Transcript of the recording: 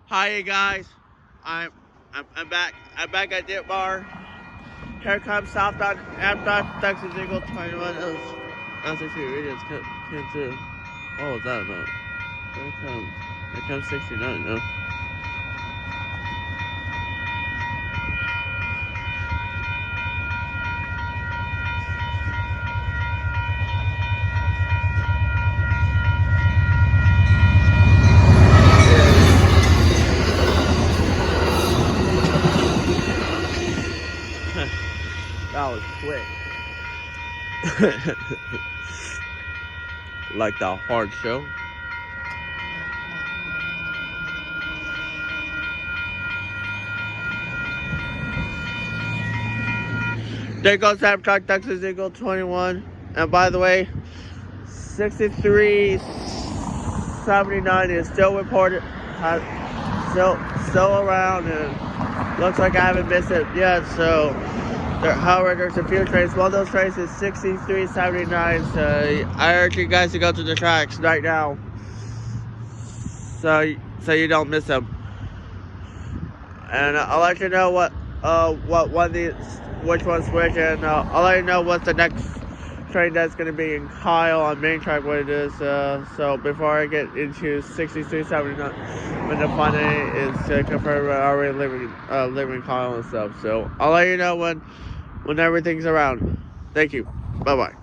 Hi, you guys. I'm I'm back. I'm back at Dittmar. Here comes Southbound Amtrak Texas Eagle 21. That's a few videos came through. What was that about? Here it comes. Here comes 69. No. That was quick. Like the hard show. There goes Amtrak Texas Eagle 21. And by the way, 6379 is still reported. Still around, and looks like I haven't missed it yet. So, however, there's a few trains. One of those trains is 6379. So I urge you guys to go to the tracks right now, so you don't miss them. And I'll let you know what one these, which one's which, and I'll let you know what the next train that's going to be in Kyle on main track, what it is. So before I get into 6379, when the fun is to confirm already living in Kyle and stuff. So I'll let you know when everything's around. Thank you. Bye bye.